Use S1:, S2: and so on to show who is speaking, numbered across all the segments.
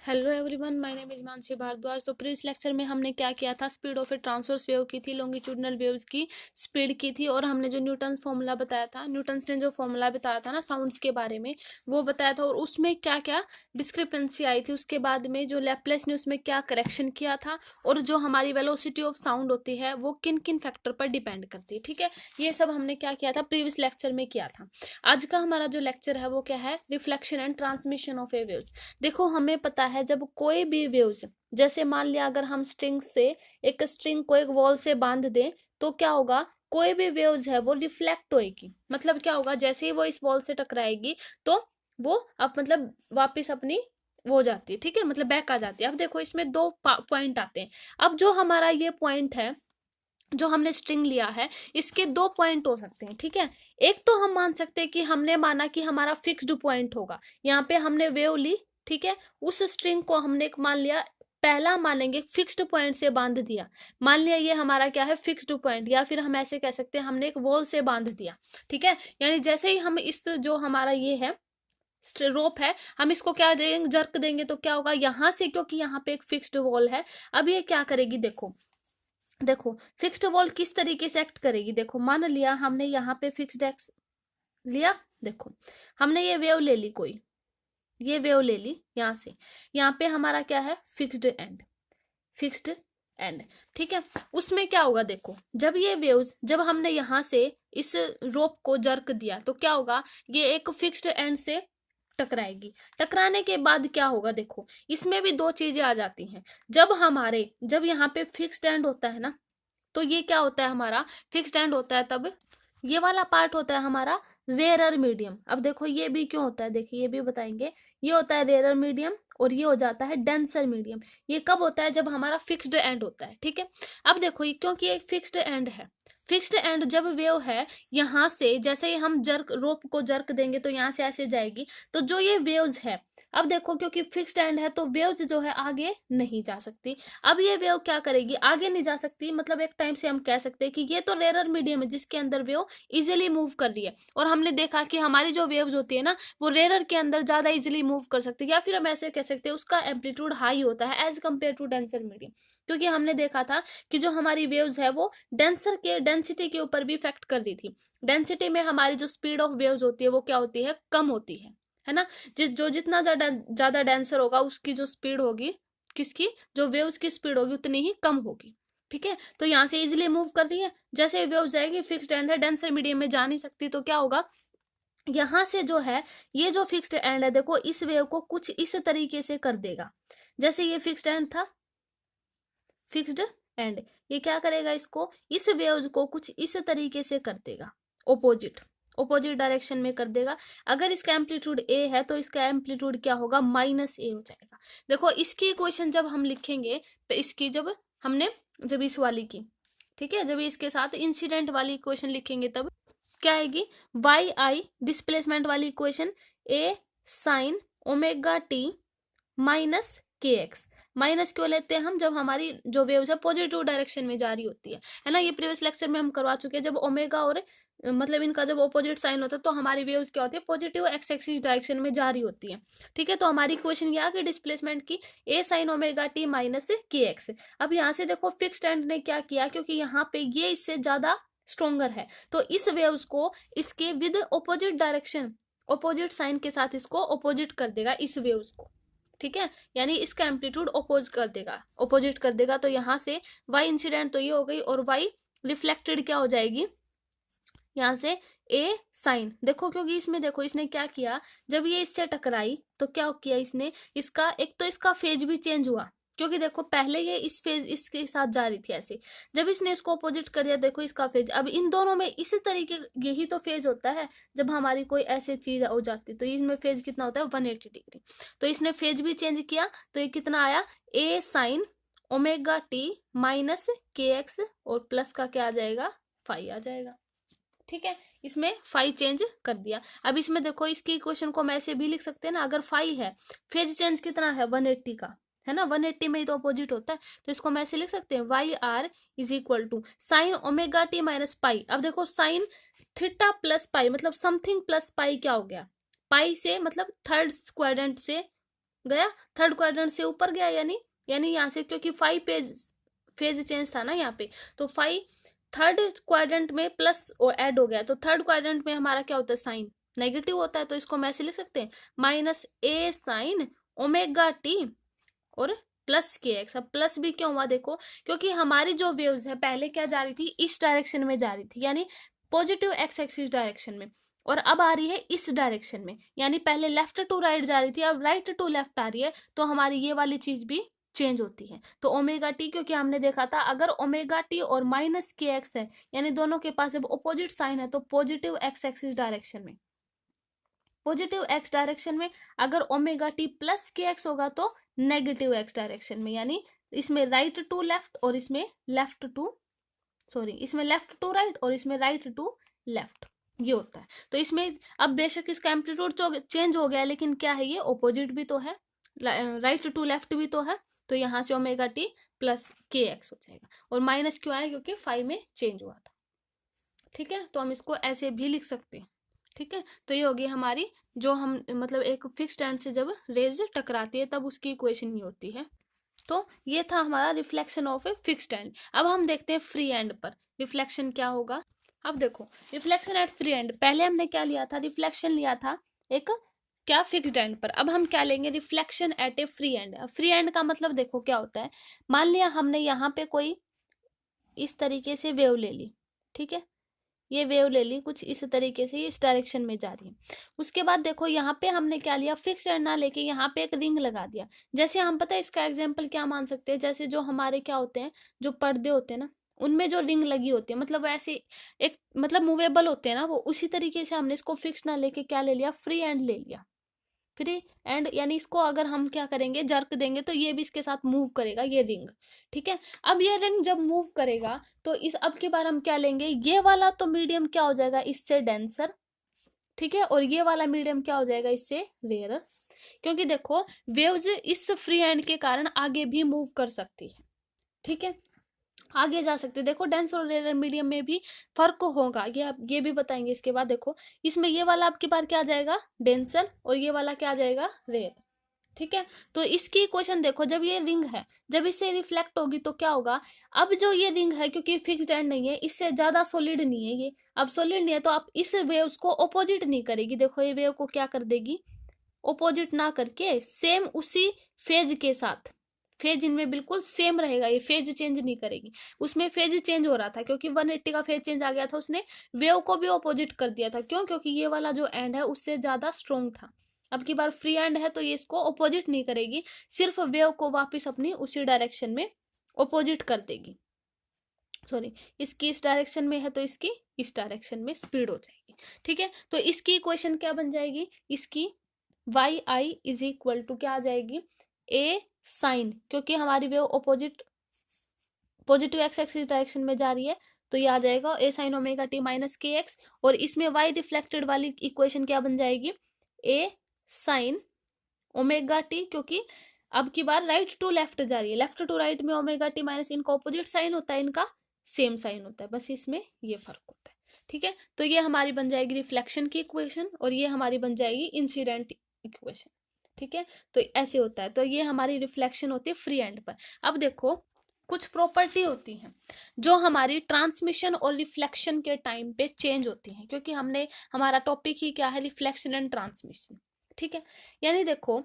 S1: Hello everyone, my name is Mansi Bhardwaj. तो previous lecture में हमने क्या किया था, speed of a transverse wave की थी, लॉन्गिट्यूडनल वेव्स की स्पीड की थी, और हमने जो न्यूटन्स फॉर्मूला बताया था, न्यूटन्स ने जो फॉर्मूला बताया था ना साउंड्स के बारे में, वो बताया था। और उसमें क्या क्या डिस्क्रिपेंसी आई थी, उसके बाद में जो लैप्लेस ने उसमें क्या करेक्शन किया था, और जो हमारी वेलोसिटी ऑफ साउंड होती है वो किन किन फैक्टर पर डिपेंड करती है। ठीक है, ये सब हमने क्या किया था, प्रीवियस लेक्चर में किया था। आज का हमारा जो लेक्चर है वो क्या है, reflection and transmission of A waves. देखो, हमें पता है जब कोई भी वेव्स, जैसे मान लिया अगर हम स्ट्रिंग से एक स्ट्रिंग को एक वॉल से बांध दें, तो क्या होगा, कोई भी वेव्स है वो रिफ्लेक्ट होएगी। मतलब क्या होगा, जैसे ही वो इस वॉल से टकराएगी तो वो अब मतलब वापस अपनी वो हो जाती है। ठीक है, मतलब बैक आ जाती है। अब देखो, इसमें दो पॉइंट आते हैं। अब जो हमारा ये पॉइंट है, जो हमने स्ट्रिंग लिया है, इसके दो पॉइंट हो सकते हैं। ठीक है, एक तो हम मान सकते हैं कि हमने माना कि हमारा फिक्स्ड पॉइंट होगा, यहाँ पे हमने वेव ली। ठीक है, उस स्ट्रिंग को हमने एक मान लिया, पहला मानेंगे फिक्स्ड पॉइंट से बांध दिया। मान लिया ये हमारा क्या है, फिक्स्ड पॉइंट, या फिर हम ऐसे कह सकते हैं हमने एक वॉल से बांध दिया। ठीक है, यानी जैसे ही हम इस जो हमारा ये है रोप है, हम इसको क्या देंगे, जर्क देंगे, तो क्या होगा यहाँ से, क्योंकि यहाँ पे एक फिक्स्ड वॉल है। अब ये क्या करेगी, देखो देखो फिक्स्ड वॉल किस तरीके से एक्ट करेगी। देखो, मान लिया हमने यहाँ पे फिक्स्ड एक्स लिया। देखो, हमने ये वेव ले ली, कोई ये वेव ले ली यहाँ से, यहाँ पे हमारा क्या है, फिक्स्ड एंड, फिक्स्ड एंड। ठीक है, उसमें क्या होगा, देखो जब ये वेव्स, जब हमने यहाँ से इस रोप को जर्क दिया तो क्या होगा, ये एक फिक्स्ड एंड से टकराएगी। टकराने के बाद क्या होगा, देखो इसमें भी दो चीजें आ जाती हैं। जब यहाँ पे फिक्स्ड एंड होता है ना, तो ये क्या होता है, हमारा फिक्स्ड एंड होता है, तब ये वाला पार्ट होता है हमारा रेयरर मीडियम। अब देखो ये भी क्यों होता है, देखिए ये भी बताएंगे। ये होता है रेयरर मीडियम, और ये हो जाता है डेंसर मीडियम। ये कब होता है, जब हमारा फिक्स्ड एंड होता है। ठीक है, अब देखो ये क्योंकि एक फिक्स्ड एंड है, फिक्स्ड एंड जब वेव है, यहाँ से जैसे ही हम जर्क रोप को जर्क देंगे तो यहाँ से ऐसे जाएगी, तो जो ये वेव्स है, अब देखो क्योंकि फिक्स्ड एंड है तो वेव्स जो है आगे नहीं जा सकती। अब ये वेव क्या करेगी, आगे नहीं जा सकती, मतलब एक टाइम से हम कह सकते हैं कि ये तो रेयरर मीडियम है जिसके अंदर वेव इजीली मूव कर रही है। और हमने देखा कि हमारी जो वेव्स होती है ना, वो रेयरर के अंदर ज्यादा इजीली मूव कर सकती है, या फिर हम ऐसे कह सकते हैं उसका एम्पलीट्यूड हाई होता है as compare to denser medium. क्योंकि हमने देखा था कि जो हमारी वेव्स है वो डेंसर के डेंसिटी के ऊपर भी इफेक्ट कर रही थी। डेंसिटी में हमारी जो स्पीड ऑफ वेव्स होती है वो क्या होती है, कम होती है ना। जो जितना ज्यादा डेंसर होगा उसकी जो स्पीड होगी, किसकी, जो वेव्स की स्पीड होगी उतनी ही कम होगी। ठीक है, तो यहाँ से इजिली मूव कर रही है, जैसे वेव जाएगी, फिक्स्ड एंड है, डेंसर मीडियम में जा नहीं सकती, तो क्या होगा, यहाँ से जो है ये जो फिक्स्ड एंड है, देखो इस वेव को कुछ इस तरीके से कर देगा। जैसे ये फिक्स्ड एंड था, फिक्स्ड एंड, ये क्या करेगा, इसको इस वेव्स को कुछ इस तरीके से कर देगा, ओपोजिट ओपोजिट डायरेक्शन में कर देगा। अगर इसका एम्पलीट्यूड ए है तो इसका एम्पलीट्यूड क्या होगा, माइनस ए हो जाएगा। देखो इसकी इक्वेशन जब हम लिखेंगे, तो इसकी जब इस वाली की, ठीक है, जब इसके साथ इंसिडेंट वाली इक्वेशन लिखेंगे तब क्या आएगी, वाई आई डिस्प्लेसमेंट वाली इक्वेशन, ए sine omega t minus k x. Minus क्यों लेते हैं हम, जब हमारी जो वेव्स है पॉजिटिव डायरेक्शन में जा रही होती है ना। ये प्रीवियस लेक्चर में हम करवा चुके हैं, जब ओमेगा और मतलब इनका जब ऑपोजिट साइन होता है तो हमारी वेव्स क्या होती है, पॉजिटिव एक्स एक्सिस डायरेक्शन में जा रही होती है। ठीक है, तो हमारी इक्वेशन ये आ गई डिस्प्लेसमेंट की, ए sine omega t minus k x. अब यहाँ से देखो फिक्स्ड एंड ने क्या किया, क्योंकि यहाँ पे ये इससे ज्यादा स्ट्रोंगर है, तो इस वेव्स को इसके with opposite direction, opposite sine के साथ इसको ऑपोजिट कर देगा इस वेव्स को। ठीक है, यानी इसका एम्पलीट्यूड ऑपोजिट कर देगा। तो यहाँ से वाई इंसिडेंट तो ये हो गई, और वाई रिफ्लेक्टेड क्या हो जाएगी, यहाँ से ए साइन। देखो क्योंकि इसमें देखो इसने क्या किया, जब ये इससे टकराई तो क्या किया इसने, इसका एक तो इसका फेज भी चेंज हुआ, क्योंकि देखो पहले ये इस फेज इसके साथ जा रही थी ऐसे, जब इसने इसको अपोजिट कर दिया, देखो इसका फेज, अब इन दोनों में इसी तरीके, यही तो फेज होता है जब हमारी कोई ऐसी चीज हो जाती है, तो इसमें फेज कितना होता है, 180 डिग्री। तो इसने फेज भी चेंज किया, तो ये कितना आया, ए sine omega t minus k x, और प्लस का क्या आ जाएगा, फाई आ जाएगा। ठीक है, इसमें फाई चेंज कर दिया। अब इसमें देखो इसकी इक्वेशन को हम ऐसे भी लिख सकते हैं ना, अगर फाई है, फेज चेंज कितना है, 180 का है ना, 180 में ही तो अपोजिट होता है, तो इसको हम ऐसे लिख सकते हैं, y r is equal to sine omega t minus pi. अब देखो साइन थीटा प्लस पाई, मतलब समथिंग प्लस पाई क्या हो गया, पाई से मतलब थर्ड क्वाड्रेंट से गया, थर्ड क्वाड्रेंट से ऊपर गया, यानी यहाँ से, क्योंकि 5 फेज चेंज था ना यहाँ पे, तो 5 थर्ड क्वाड्रेंट में प्लस और ऐड हो गया, तो थर्ड क्वाड्रेंट में हमारा क्या होता है, साइन नेगेटिव होता है, तो इसको हम ऐसे लिख सकते हैं -a sin ओमेगा टी और प्लस के एक्स। अब प्लस भी क्यों हुआ, देखो क्योंकि हमारी जो वेव्स है पहले क्या जा रही थी, इस डायरेक्शन में जा रही थी, यानी पॉजिटिव एक्स एक्सिस डायरेक्शन में, और अब आ रही है इस डायरेक्शन में, यानी पहले लेफ्ट टू राइट जा रही थी, अब राइट टू लेफ्ट आ रही है, तो हमारी ये वाली चीज भी चेंज होती है। तो ओमेगा टी, क्योंकि हमने देखा था अगर ओमेगा टी और माइनस के एक्स है, यानी दोनों के पास जब अपोजिट साइन है, तो पॉजिटिव एक्स एक्सिस डायरेक्शन में, पॉजिटिव एक्स डायरेक्शन में अगर ओमेगा टी प्लस के एक्स होगा तो नेगेटिव एक्स डायरेक्शन में, यानी इसमें राइट टू लेफ्ट और इसमें लेफ्ट टू, सॉरी इसमें लेफ्ट टू राइट और इसमें राइट टू लेफ्ट, ये होता है। तो इसमें अब बेशक इसका एम्पलीट्यूड चेंज हो गया, लेकिन क्या है, ये ऑपोजिट भी तो है, राइट टू लेफ्ट भी तो है, तो यहाँ से ओमेगा टी प्लस के एक्स हो जाएगा, और माइनस क्यों आया, क्योंकि 5 में चेंज हुआ था। ठीक है, तो हम इसको ऐसे भी लिख सकते हैं। ठीक है, तो ये होगी हमारी, जो हम मतलब एक फिक्स्ड एंड से जब रेज टकराती है तब उसकी इक्वेशन ये होती है। तो ये था हमारा reflection of a fixed and. अब हम देखते हैं फ्री एंड पर रिफ्लेक्शन क्या होगा। अब देखो रिफ्लेक्शन एट फ्री एंड, पहले हमने क्या लिया था, रिफ्लेक्शन लिया था एक क्या फिक्स्ड एंड पर, अब हम क्या लेंगे, reflection eight A free and. Free and का मतलब देखो क्या होता है, मान लिया हमने यहाँ पे कोई इस तरीके से वेव ले ली, ठीक है, ये वेव ले ली कुछ इस तरीके से, इस डायरेक्शन में जा रही है। उसके बाद देखो यहाँ पे हमने क्या लिया, फिक्स एंड ना लेके यहाँ पे एक रिंग लगा दिया। जैसे हम पता है इसका एग्जांपल क्या मान सकते हैं, जैसे जो हमारे क्या होते हैं, जो पर्दे होते हैं ना, उनमें जो रिंग लगी होती है, मतलब ऐसे एक मतलब मूवेबल होते हैं ना वो, उसी तरीके से हमने इसको फिक्स ना लेके क्या ले लिया, फ्री एंड ले लिया। फ्री एंड यानी इसको अगर हम क्या करेंगे, जर्क देंगे तो ये भी इसके साथ मूव करेगा, ये रिंग। ठीक है, अब ये रिंग जब मूव करेगा तो इस अब की बार हम क्या लेंगे, ये वाला तो मीडियम क्या हो जाएगा, इससे डेंसर। ठीक है, और ये वाला मीडियम क्या हो जाएगा, इससे रेयर, क्योंकि देखो वेव्स इस फ्री हैंड के कारण आगे भी मूव कर सकती है। ठीक है, आगे जा सकते हैं। देखो डेंस और रेयर मीडियम में भी फर्क होगा, ये भी बताएंगे इसके बाद। देखो इसमें ये वाला आपके पास क्या आ जाएगा, डेंसर, और ये वाला क्या आ जाएगा, रेयर। ठीक है, तो इसकी इक्वेशन देखो, जब ये रिंग है, जब इससे रिफ्लेक्ट होगी तो क्या होगा, अब जो ये रिंग है क्योंकि फिक्स्ड एंड नहीं है, इससे ज्यादा सॉलिड नहीं है ये, अब सॉलिड नहीं है तो आप इस वेव्स को अपोजिट नहीं करेगी। देखो ये वेव को क्या कर देगी, अपोजिट ना करके सेम उसी फेज के साथ, फेज इनमें बिल्कुल सेम रहेगा, ये फेज चेंज नहीं करेगी। उसमें फेज चेंज हो रहा था क्योंकि 180 का फेज चेंज आ गया था, उसने वेव को भी अपोजिट कर दिया था। क्यों, क्योंकि ये वाला जो एंड है उससे ज्यादा स्ट्रोंग था। अब की बार फ्री एंड है तो ये इसको अपोजिट नहीं करेगी, सिर्फ वेव को वापस अपनी उसी डायरेक्शन में अपोजिट कर देगी। सॉरी, इसकी इस डायरेक्शन में है तो इसकी इस डायरेक्शन में स्पीड हो जाएगी। ठीक है, तो इसकी इक्वेशन क्या बन जाएगी, इसकी y i is equal to क्या आ जाएगी, ए साइन, क्योंकि हमारी wave opposite positive x axis direction में जा रही है, तो ये आ जाएगा a sine omega t minus k x, और इसमें वाई रिफ्लेक्टेड वाली इक्वेशन क्या बन जाएगी, ए साइन ओमेगा टी, क्योंकि अब की बार राइट टू लेफ्ट जा रही है, लेफ्ट टू राइट में ओमेगा टी माइनस इनका ऑपोजिट साइन होता है, इनका सेम साइन होता है, बस इसमें ये फर्क होता है। ठीक है, तो ये हमारी बन जाएगी रिफ्लेक्शन की इक्वेशन, और ये हमारी बन जाएगी इंसिडेंट इक्वेशन। ठीक है, तो ऐसे होता है, तो ये हमारी रिफ्लेक्शन होती है फ्री एंड पर। अब देखो कुछ प्रॉपर्टी होती हैं जो हमारी ट्रांसमिशन और रिफ्लेक्शन के टाइम पे चेंज होती हैं, क्योंकि हमने हमारा टॉपिक ही क्या है, रिफ्लेक्शन एंड ट्रांसमिशन। ठीक है, यानी देखो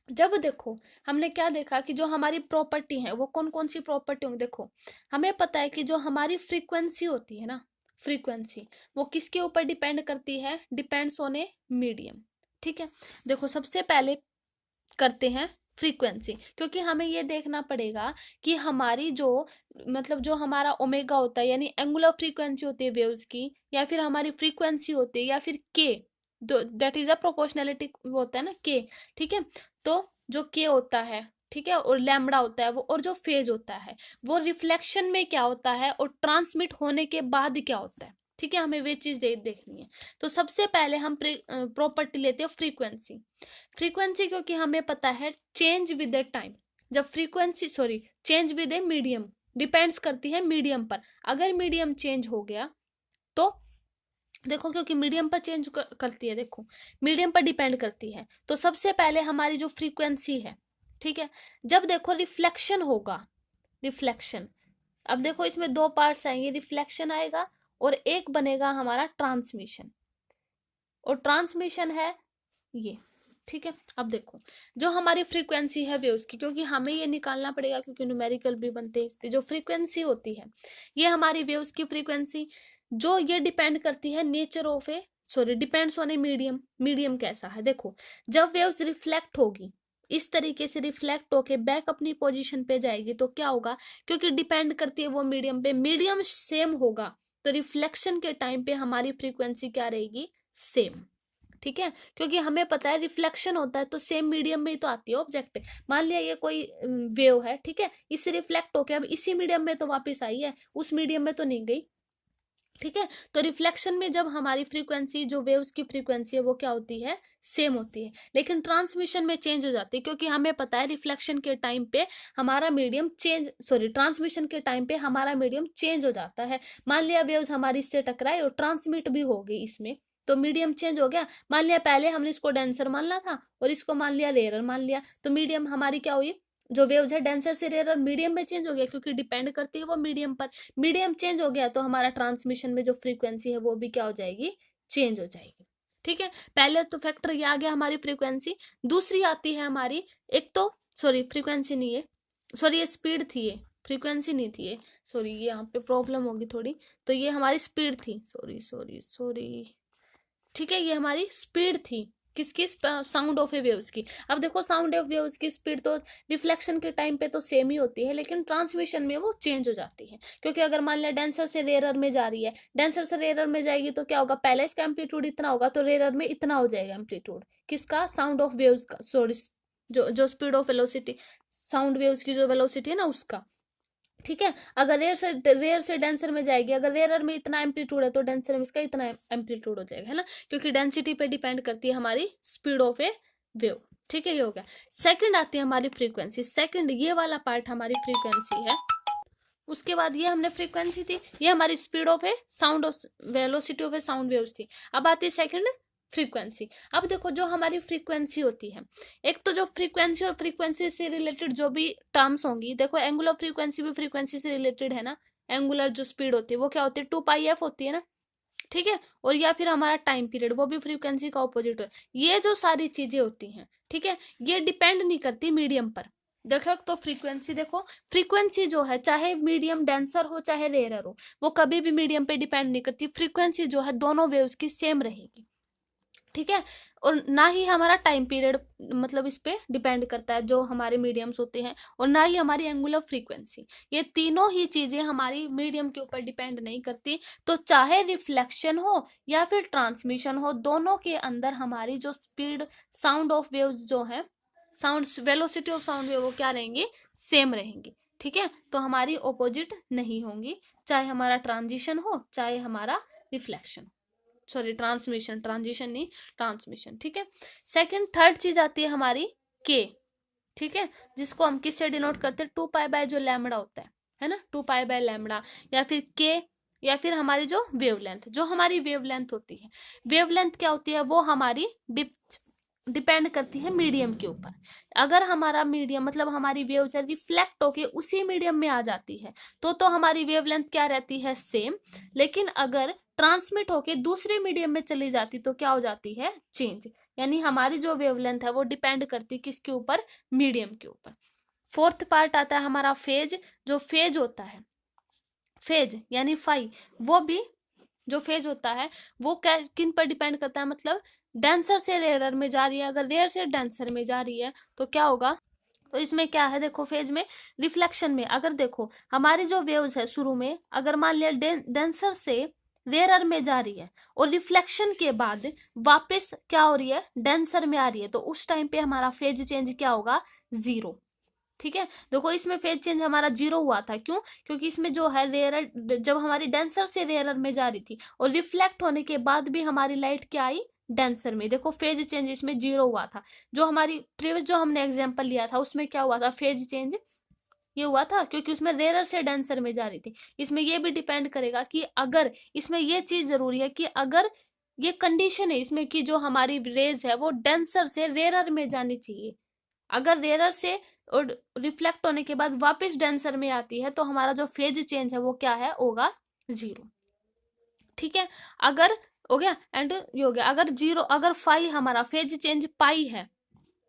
S1: जब देखो हमने क्या देखा कि जो हमारी प्रॉपर्टी है वो कौन कौन सी प्रॉपर्टी होंगी। देखो हमें पता है कि जो हमारी फ्रीक्वेंसी होती है ना, फ्रीक्वेंसी वो किसके ऊपर डिपेंड करती है, डिपेंड्स ऑन ए मीडियम। ठीक है, देखो सबसे पहले करते हैं फ्रीक्वेंसी, क्योंकि हमें ये देखना पड़ेगा कि हमारी जो मतलब जो हमारा ओमेगा होता है, यानी एंगुलर फ्रीक्वेंसी होती है वेव्स की, या फिर हमारी फ्रीक्वेंसी होती है, या फिर के, दैट इज अ प्रोपोर्शनैलिटी होता है ना के। ठीक है, तो जो के होता है, ठीक है, और लैम्बडा होता है वो, और जो फेज होता है वो रिफ्लेक्शन में क्या होता है और ट्रांसमिट होने के बाद क्या होता है। ठीक है, हमें वे चीज देखनी है। तो सबसे पहले हम प्रॉपर्टी लेते हैं फ्रीक्वेंसी। फ्रीक्वेंसी क्योंकि हमें पता है चेंज विद द टाइम, जब frequency sorry change with a medium, depends करती है मीडियम पर। अगर मीडियम चेंज हो गया तो देखो क्योंकि मीडियम पर चेंज करती है, देखो मीडियम पर डिपेंड करती है। तो सबसे पहले हमारी जो फ्रीक्वेंसी है, ठीक है, जब देखो रिफ्लेक्शन होगा, रिफ्लेक्शन, अब देखो इसमें दो पार्ट्स आएंगे, रिफ्लेक्शन आएगा और एक बनेगा हमारा ट्रांसमिशन, और ट्रांसमिशन है ये, ठीक है। अब देखो जो हमारी फ्रीक्वेंसी है वेव्स की, क्योंकि हमें ये निकालना पड़ेगा क्योंकि न्यूमेरिकल भी बनते हैं इस पे, जो फ्रीक्वेंसी होती है ये हमारी वेव्स की फ्रीक्वेंसी, जो ये डिपेंड करती है nature of A, sorry depends on a medium, medium कैसा है। देखो जब वेव्स रिफ्लेक्ट होगी इस तरीके से रिफ्लेक्ट होके बैक अपनी पोजीशन पे जाएगी तो क्या होगा, क्योंकि डिपेंड करती है वो मीडियम पे, मीडियम सेम होगा तो रिफ्लेक्शन के टाइम पे हमारी फ्रीक्वेंसी क्या रहेगी, सेम, ठीक है। क्योंकि हमें पता है रिफ्लेक्शन होता है तो सेम मीडियम में ही तो आती है ऑब्जेक्ट। मान लिया ये कोई वेव है, ठीक है, इससे रिफ्लेक्ट होके अब इसी मीडियम में तो वापस आई है, उस मीडियम में तो नहीं गई, ठीक है। तो रिफ्लेक्शन में जब हमारी फ्रीक्वेंसी, जो वेव्स की फ्रीक्वेंसी है वो क्या होती है, सेम होती है, लेकिन ट्रांसमिशन में चेंज हो जाती है, क्योंकि हमें पता है रिफ्लेक्शन के टाइम पे हमारा मीडियम चेंज, सॉरी ट्रांसमिशन के टाइम पे हमारा मीडियम चेंज हो जाता है। मान लिया वेव्स हमारी इससे टकराए और ट्रांसमिट भी हो गई इसमें, तो मीडियम चेंज हो गया। मान लिया पहले हमने इसको डेंसर मानना था और इसको मान लिया रेयर मान लिया, तो मीडियम हमारी क्या हुई, जो वेव्स है डेंसर से रेयर और मीडियम में चेंज हो गया, क्योंकि डिपेंड करती है वो मीडियम पर। मीडियम चेंज हो गया तो हमारा ट्रांसमिशन में जो फ्रीक्वेंसी है वो भी क्या हो जाएगी, चेंज हो जाएगी, ठीक है। पहले तो फैक्टर ये आ गया हमारी फ्रीक्वेंसी। दूसरी आती है हमारी, एक तो सॉरी फ्रीक्वेंसी नहीं है, सॉरी ये स्पीड थी, ये फ्रीक्वेंसी नहीं थी ये, सॉरी ये यहाँ पे प्रॉब्लम होगी थोड़ी, तो ये हमारी स्पीड थी, सॉरी सॉरी सॉरी, ठीक है, ये हमारी स्पीड थी किसकी, साउंड ऑफ ए वेव्स की। अब देखो साउंड ऑफ वेव्स की स्पीड तो रिफ्लेक्शन के टाइम पे तो सेम ही होती है, लेकिन ट्रांसमिशन में वो चेंज हो जाती है, क्योंकि अगर मान लिया डेंसर से रेयरर में जा रही है, डेंसर से रेयरर में जाएगी तो क्या होगा, पहले इसका एम्पलीट्यूड इतना होगा तो रेयरर में इतना हो जाएगा एम्पलीट्यूड किसका, साउंड ऑफ वेव्स का, सॉरी जो जो speed of velocity, sound waves की जो वेलोसिटी है ना उसका, ठीक है। अगर रेयर से डेंसर में जाएगी, अगर रेयर में इतना एम्पलीट्यूड है तो डेंसर में इसका इतना एम्पलीट्यूड हो जाएगा, है ना, क्योंकि डेंसिटी पे डिपेंड करती है हमारी स्पीड ऑफ ए वेव, ठीक है, ये हो गया। सेकंड आती है हमारी फ्रीक्वेंसी, सेकंड ये वाला पार्ट हमारी फ्रीक्वेंसी है। उसके बाद ये हमने फ्रीक्वेंसी थी, ये हमारी speed of A sound, velocity of A sound waves थी। अब आती है सेकंड फ्रीक्वेंसी। अब देखो जो हमारी फ्रीक्वेंसी होती है, एक तो जो फ्रीक्वेंसी और फ्रीक्वेंसी से रिलेटेड जो भी टर्म्स होंगी, देखो एंगुलर फ्रीक्वेंसी भी फ्रीक्वेंसी से रिलेटेड है ना, एंगुलर जो स्पीड होती है वो क्या होती है, 2πf होती है ना, ठीक है। और या फिर हमारा टाइम पीरियड वो भी फ्रीक्वेंसी का ऑपोजिट है। ये जो सारी चीजें होती हैं, ठीक है, ये डिपेंड नहीं करती मीडियम पर। देखो तो फ्रीक्वेंसी, देखो फ्रीक्वेंसी जो है चाहे मीडियम डेंसर हो चाहे रेयर हो, वो कभी भी मीडियम पे डिपेंड नहीं करती, फ्रीक्वेंसी जो है दोनों वेव्स की सेम रहेगी, ठीक है। और ना ही हमारा टाइम पीरियड मतलब इस पे डिपेंड करता है जो हमारे मीडियम्स होते हैं, और ना ही हमारी एंगुलर फ्रीक्वेंसी, ये तीनों ही चीजें हमारी मीडियम के ऊपर डिपेंड नहीं करती। तो चाहे रिफ्लेक्शन हो या फिर ट्रांसमिशन हो, दोनों के अंदर हमारी जो स्पीड साउंड ऑफ वेव्स जो है, sound velocity of sound wave वो क्या रहेंगी, सेम रहेंगी, ठीक है। तो हमारी ऑपोजिट नहीं होंगी, चाहे हमारा ट्रांजिशन हो चाहे हमारा रिफ्लेक्शन, सॉरी ट्रांसमिशन, ट्रांजिशन नहीं ट्रांसमिशन, ठीक है। सेकंड थर्ड चीज आती है हमारी के, ठीक है, जिसको हम किससे डिनोट करते हैं, 2π बाय जो लैम्बडा होता है ना, 2π बाय लैम्बडा, या फिर के, या फिर हमारी जो वेवलेंथ, जो हमारी वेवलेंथ होती है, वेवलेंथ क्या होती है, वो हमारी डिपेंड करती है मीडियम के ऊपर। अगर हमारा मीडियम मतलब हमारी वेव से रिफ्लेक्ट होके उसी मीडियम में आ जाती है तो हमारी वेवलेंथ क्या रहती है, सेम। लेकिन अगर ट्रांसमिट होके दूसरे मीडियम में चली जाती तो क्या हो जाती है, चेंज। यानी हमारी जो वेवलेंथ है वो डिपेंड करती है किसके ऊपर, मीडियम के ऊपर। फोर्थ पार्ट आता है हमारा फेज, जो फेज होता है, फेज यानी फाई, वो भी जो फेज होता है वो किन पर डिपेंड करता है, मतलब डेंसर से रेयर में जा रही है, अगर रेयर से डेंसर में जा रही है तो क्या होगा, तो इसमें क्या है, देखो फेज में रिफ्लेक्शन में अगर देखो हमारी जो वेव्स है शुरू में अगर मान लिया डेंसर से रेयर में जा रही है और रिफ्लेक्शन के बाद वापस क्या हो रही है, डेंसर में आ रही है, तो उस टाइम पे हमारा फेज चेंज क्या होगा, 0, ठीक है। देखो इसमें फेज चेंज हमारा 0 हुआ था, क्यों, क्योंकि इसमें जो है रेयर, जब हमारी डेंसर से रेयर में जा रही थी और रिफ्लेक्ट होने के बाद भी हमारी लाइट क्या आई, डेंसर में, देखो फेज चेंज इसमें 0 हुआ था। जो हमारी प्रीवियस जो हमने एग्जांपल लिया था उसमें क्या हुआ था, फेज चेंज ये हुआ था क्योंकि उसमें रेयर से डेंसर में जा रही थी। इसमें ये भी डिपेंड करेगा कि अगर इसमें ये चीज जरूरी है कि अगर ये कंडीशन है इसमें कि जो हमारी रेज है वो डेंसर से रेयर में जानी चाहिए। अगर रेयर से और रिफ्लेक्ट होने के बाद वापस डेंसर में आती है तो हमारा जो फेज चेंज है वो क्या है, होगा 0। ठीक है, अगर हो गया एंड ये हो गया। अगर 0, अगर फाई हमारा फेज चेंज पाई है,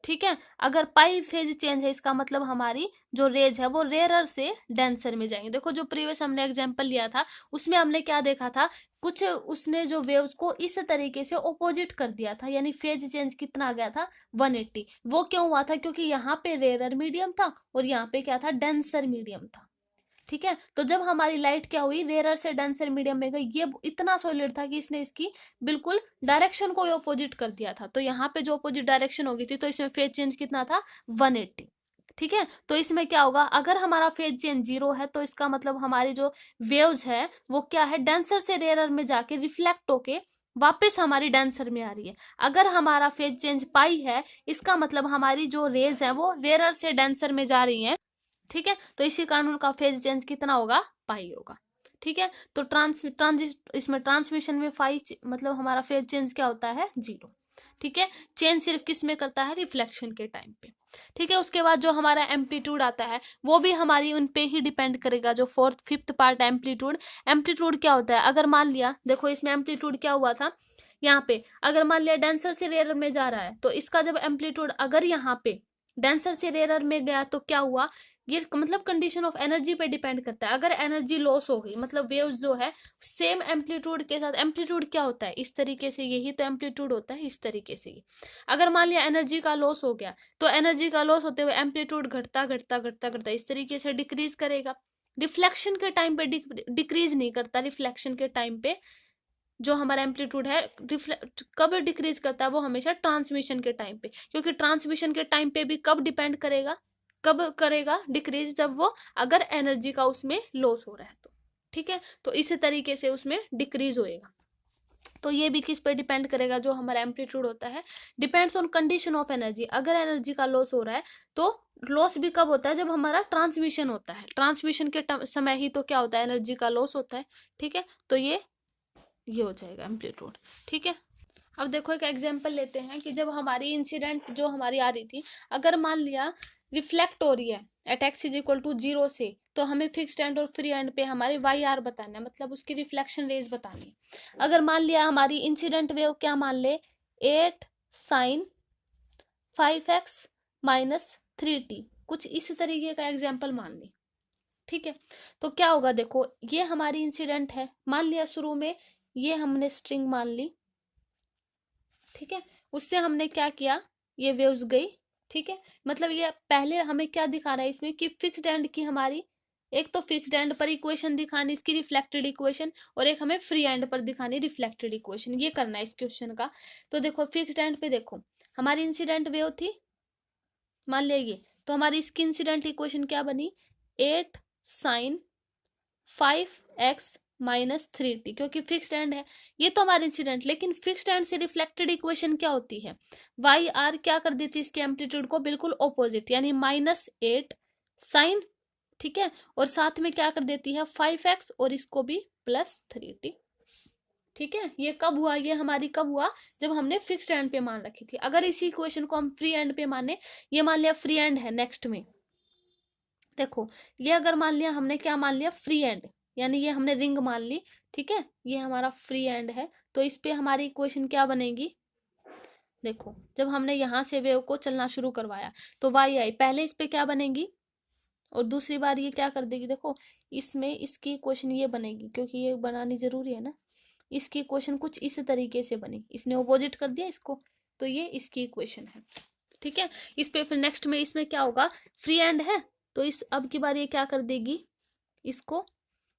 S1: ठीक है, अगर पाई फेज चेंज है इसका मतलब हमारी जो रेज है वो रेयरर से डेंसर में जाएंगे। देखो जो प्रीवियस हमने एग्जांपल लिया था उसमें हमने क्या देखा था, कुछ उसने जो वेव्स को इस तरीके से ऑपोजिट कर दिया था, यानी फेज चेंज कितना आ गया था 180। वो क्यों हुआ था, क्योंकि यहाँ पे रेयरर मीडियम था और यहाँ पे क्या था, डेंसर मीडियम था। ठीक है, तो जब हमारी लाइट क्या हुई, रेयर से डेंसर मीडियम में गई, ये इतना सॉलिड था कि इसने इसकी बिल्कुल डायरेक्शन को ऑपोजिट कर दिया था। तो यहाँ पे जो ऑपोजिट डायरेक्शन होगी थी तो इसमें फेज चेंज कितना था 180। ठीक है, तो इसमें क्या होगा, अगर हमारा फेज चेंज 0 है तो इसका मतलब हमारी जो वेव्स है वो क्या है, डेंसर से रेयर में जाके रिफ्लेक्ट होके वापस हमारी डेंसर में आ रही है। अगर हमारा फेज चेंज पाई है इसका मतलब हमारी जो रेज है वो रेयर से डेंसर में जा रही है। ठीक है, तो इसी कारण का फेज चेंज कितना होगा, पाई होगा। ठीक है, तो इसमें ट्रांसमिशन में मतलब हमारा फेज चेंज क्या होता है, 0। ठीक है, चेंज सिर्फ किस में करता है, रिफ्लेक्शन के टाइम पे। ठीक है, उसके बाद जो हमारा एम्पलीट्यूड आता है वो भी हमारी उन पे ही डिपेंड करेगा, जो 4th 5th part amplitude. Amplitude क्या होता है, अगर मान लिया, देखो इसमें एम्पलीट्यूड क्या हुआ था, यहाँ पे अगर मान लिया डेंसर से रेयर में जा रहा है तो इसका जब एम्पलीट्यूड अगर यहाँ पे डेंसर से रेयर में गया तो क्या हुआ, ये मतलब कंडीशन ऑफ एनर्जी पे डिपेंड करता है। अगर एनर्जी लॉस हो गई, मतलब वेव्स जो है सेम एम्पलीट्यूड के साथ, एम्पलीट्यूड क्या होता है इस तरीके से, यही तो एम्पलीट्यूड होता है इस तरीके से। अगर मान लिया एनर्जी का लॉस हो गया तो एनर्जी का लॉस होते हुए एम्पलीट्यूड घटता घटता घटता घटता इस तरीके से डिक्रीज करेगा। रिफ्लेक्शन के टाइम पे डिक्रीज नहीं करता, रिफ्लेक्शन के टाइम पे जो हमारा एम्पलीट्यूड है कब डिक्रीज करता है, वो हमेशा ट्रांसमिशन के टाइम पे, क्योंकि ट्रांसमिशन के टाइम पे भी कब डिपेंड करेगा, कब करेगा डिक्रीज, जब वो अगर एनर्जी का उसमें लॉस हो रहा है तो। ठीक है, तो इसी तरीके से उसमें डिक्रीज होएगा। तो ये भी किस पे डिपेंड करेगा, जो हमारा एम्पलीट्यूड होता है depends on condition of energy. अगर एनर्जी का लॉस हो रहा है तो लॉस भी कब होता है, जब हमारा ट्रांसमिशन होता है। ट्रांसमिशन के समय ही तो क्या होता है, एनर्जी का लॉस होता है। ठीक है, तो ये हो जाएगा एम्पलीट्यूड। ठीक है, अब देखो एक एग्जांपल लेते हैं कि जब हमारी इंसिडेंट जो हमारी आ रही थी, अगर मान लिया रिफ्लेक्ट हो रही है at x is equal to 0 से, तो हमें फिक्स्ड एंड और फ्री एंड पे हमारे वाई आर बताना है, मतलब उसकी रिफ्लेक्शन रेज बतानी है। अगर मान लिया हमारी इंसिडेंट वेव क्या मान ले, 8 साइन 5x माइनस 3t, कुछ इस तरीके का एग्जाम्पल मान ली। ठीक है, तो क्या होगा, देखो ये हमारी इंसिडेंट है, मान लिया शुरू में ये हमने स्ट्रिंग मान ली। ठीक है, उससे हमने क्या किया, ये वेव्स गई। ठीक है, मतलब ये पहले हमें क्या दिखाना है इसमें कि फिक्स्ड एंड की हमारी, एक तो फिक्स्ड एंड पर इक्वेशन दिखानी इसकी रिफ्लेक्टेड इक्वेशन, और एक हमें फ्री एंड पर दिखानी रिफ्लेक्टेड इक्वेशन, ये करना है इस क्वेश्चन का। तो देखो फिक्स्ड एंड पे देखो हमारी इंसिडेंट वेव थी, मान लिया ये, तो हमारी इसकी इंसिडेंट इक्वेशन क्या बनी, 8 साइन 5x माइनस 3t, क्योंकि फिक्स्ड एंड है ये तो हमारे इंसिडेंट। लेकिन फिक्स्ड एंड से रिफ्लेक्टेड इक्वेशन क्या होती है, वाई आर क्या कर देती है इसके एम्पलीट्यूड को बिल्कुल ऑपोजिट, यानी -8 साइन। ठीक है, और साथ में क्या कर देती है 5x और इसको भी +3t। ठीक है, ये कब हुआ, ये हमारी कब हुआ, जब हमने फिक्स्ड एंड पे मान रखी थी। अगर इसी इक्वेशन को हम फ्री एंड पे माने, ये मान लिया फ्री एंड है, नेक्स्ट में देखो ये अगर मान लिया हमने क्या मान लिया, फ्री एंड, यानी ये हमने रिंग मान ली। ठीक है, ये हमारा फ्री एंड है, तो इस पे हमारी इक्वेशन क्या बनेगी, देखो जब हमने यहाँ से वेव को चलना शुरू करवाया तो वाई आई, पहले इस पे क्या बनेगी और दूसरी बार ये क्या कर देगी, देखो इसमें इसकी इक्वेशन ये बनेगी, क्योंकि ये बनानी जरूरी है ना। इसकी इक्वेशन कुछ इस तरीके से बनी, इसने ऑपोजिट कर दिया इसको, तो ये इसकी इक्वेशन है। ठीक है, इस पे फिर नेक्स्ट में इसमें क्या होगा, फ्री एंड है तो इस अब की बार ये क्या कर देगी इसको,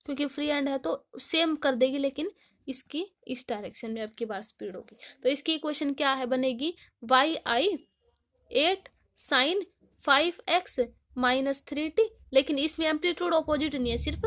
S1: क्योंकि फ्री एंड है तो सेम कर देगी, लेकिन इसकी इस डायरेक्शन में अब की बार स्पीड होगी। तो इसकी इक्वेशन क्या है बनेगी, वाई आई 8 साइन 5x माइनस 3t, लेकिन इसमें एम्पलीट्यूड ऑपोजिट नहीं है, सिर्फ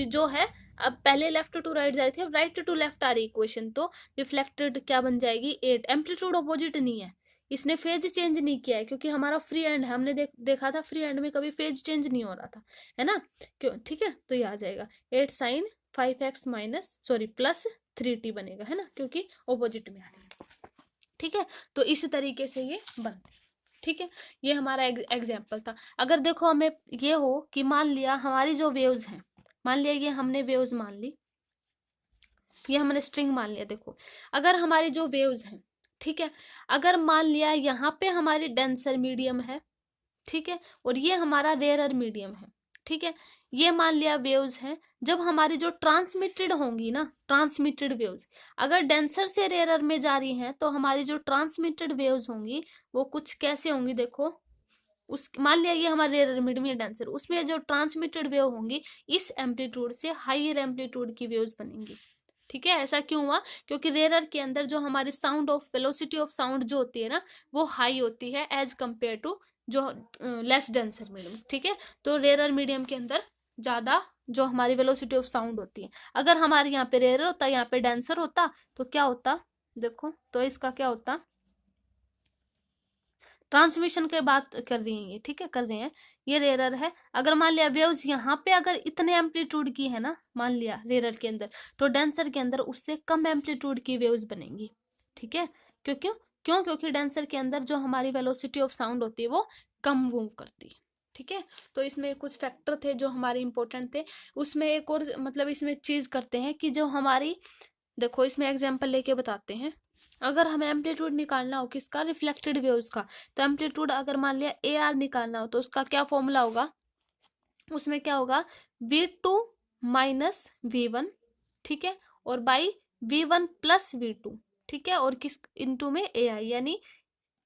S1: जो है अब पहले लेफ्ट टू राइट जा रही थी, अब राइट टू लेफ्ट आ रही इक्वेशन, तो रिफ्लेक्टेड क्या बन जाएगी 8, एम्पलीट्यूड ऑपोजिट नहीं है, इसने फेज चेंज नहीं किया है क्योंकि हमारा फ्री एंड है, हमने देखा था फ्री एंड में कभी फेज चेंज नहीं हो रहा था, है ना, क्यों, ठीक है। तो ये आ जाएगा 8 sign 5x minus sorry plus 3t बनेगा, है ना, क्योंकि ऑपोजिट में आ रहा है, ठीक है। तो इस तरीके से ये बनते, ठीक है। ये हमारा एग्जाम्पल था। अगर देखो हमें ये हो कि मान लिया हमारी जो वेव्स हैं, मान लिया ये हमने वेव्स मान ली, ये हमने स्ट्रिंग मान लिया। देखो अगर हमारी जो वेव्स हैं, ठीक है, अगर मान लिया यहाँ पे हमारी डेंसर मीडियम है, ठीक है, और ये हमारा रेयरर मीडियम है, ठीक है, ये मान लिया वेव्स हैं। जब हमारी जो ट्रांसमिटेड होंगी ना, ट्रांसमिटेड वेव्स अगर डेंसर से रेयरर में जा रही हैं, तो हमारी जो ट्रांसमिटेड वेव्स होंगी वो कुछ कैसे होंगी, देखो उस मान लिया ये हमारे रेयरर मीडियम या डेंसर, उसमें जो ट्रांसमिटेड वेव होंगी इस एम्पलीट्यूड से हाइयर एम्पलीट्यूड की वेव्स बनेंगी, ठीक है। ऐसा क्यों हुआ, क्योंकि रेयरर के अंदर जो हमारी sound of velocity of sound जो होती है ना, वो हाई होती है एज कंपेयर टू जो लेस डेंसर मीडियम, ठीक है। तो रेयरर मीडियम के अंदर ज्यादा जो हमारी वेलोसिटी ऑफ साउंड होती है, अगर हमारे यहाँ पे रेयरर होता, यहाँ पे डेंसर होता, तो क्या होता, देखो तो इसका क्या होता, ट्रांसमिशन के बात कर रही है ये, ठीक है, कर रहे हैं, ये रेयरर है। अगर मान लिया वेव्स यहाँ पे अगर इतने एम्पलीट्यूड की है ना, मान लिया रेयरर के अंदर, तो डेंसर के अंदर उससे कम एम्पलीट्यूड की वेव्स बनेंगी, ठीक है। क्यों क्यों क्यों क्योंकि डेंसर के अंदर जो हमारी वेलोसिटी ऑफ साउंड होती है वो कम मूव करती है, ठीक है। तो इसमें कुछ फैक्टर थे जो हमारे इंपॉर्टेंट थे। उसमें एक और मतलब इसमें चीज करते हैं कि जो हमारी, देखो इसमें एग्जाम्पल लेके बताते हैं। अगर हमें एम्पलीट्यूड निकालना हो किसका, रिफ्लेक्टेड वेव्स का, तो एम्पलीट्यूड अगर मान लिया ए आर निकालना हो तो उसका क्या फॉर्मूला होगा, उसमें क्या होगा V2 माइनस V1, ठीक है, और बाई V1 प्लस V2, ठीक है, और किस इनटू में ए आई, यानी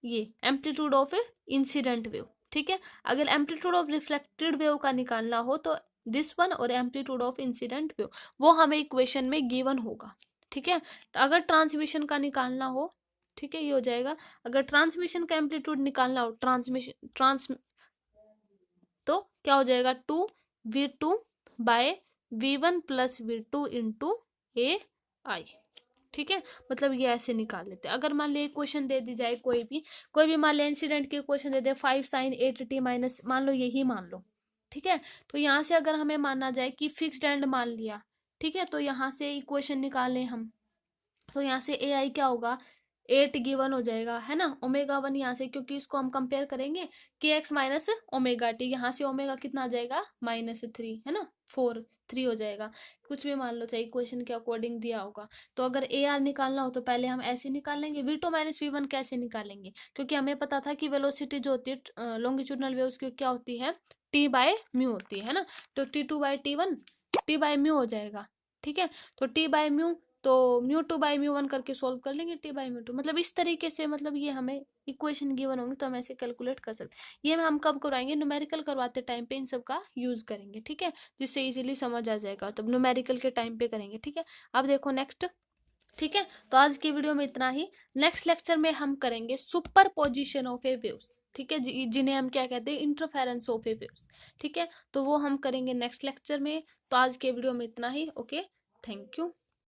S1: ये एम्पलीट्यूड ऑफ इंसिडेंट वेव, ठीक है। अगर एम्पलीट्यूड ऑफ रिफ्लेक्टेड वेव का निकालना हो तो दिस वन, और एम्पलीट्यूड ऑफ इंसिडेंट वेव वो हमें इक्वेशन में गिवन होगा, ठीक है। अगर ट्रांसमिशन का निकालना हो, ठीक है, ये हो जाएगा, अगर ट्रांसमिशन का एम्पलीट्यूड निकालना हो तो क्या हो जाएगा 2V2 by V1 plus V2 into a i, ठीक है। मतलब ये ऐसे निकाल लेते हैं। अगर मान लिया क्वेश्चन दे दी जाए कोई भी मान लिया इंसिडेंट के क्वेश्चन दे दे 5 साइन 8t माइनस, मान लो यही मान लो, ठीक है। तो यहाँ से अगर हमें मानना जाए कि फिक्स्ड एंड मान लिया, ठीक है, तो यहाँ से इक्वेशन निकालें हम, तो यहाँ से ए आई क्या होगा 8 गिवन हो जाएगा, है ना, ओमेगा 1 यहाँ से, क्योंकि इसको हम कंपेयर करेंगे के एक्स माइनस ओमेगा टी, यहाँ से ओमेगा कितना आ जाएगा -3, है ना, 4 3 हो जाएगा, कुछ भी मान लो चाहे इक्वेशन के अकॉर्डिंग दिया होगा। तो अगर ए आर निकालना हो तो पहले हम ऐसे निकाल लेंगे। V2 माइनस V1 कैसे निकालेंगे, क्योंकि हमें पता था कि वेलोसिटी जो होती है लॉन्गिट्यूडनल वेव्स की क्या होती है T/μ होती है ना, तो T2/T1 T/μ हो जाएगा, ठीक है। तो T/μ तो μ2/μ1 करके सोल्व कर लेंगे T/μ2, मतलब इस तरीके से, मतलब ये हमें इक्वेशन गिवन होंगे तो हम ऐसे कैलकुलेट कर सकते हैं। ये हम कब करवाएंगे, न्यूमेरिकल करवाते टाइम पे इन सब का यूज करेंगे, ठीक है, जिससे इजीली समझ आ जाएगा, तब न्यूमेरिकल के टाइम पे करेंगे, ठीक है। अब देखो नेक्स्ट, ठीक है, तो आज की वीडियो में इतना ही। नेक्स्ट लेक्चर में हम करेंगे super position of A waves, ठीक है, जिन्हें हम क्या कहते हैं इंटरफेरेंस ऑफ ए वेव्स, ठीक है, तो वो हम करेंगे नेक्स्ट लेक्चर में। तो आज के वीडियो में इतना ही, ओके, थैंक यू।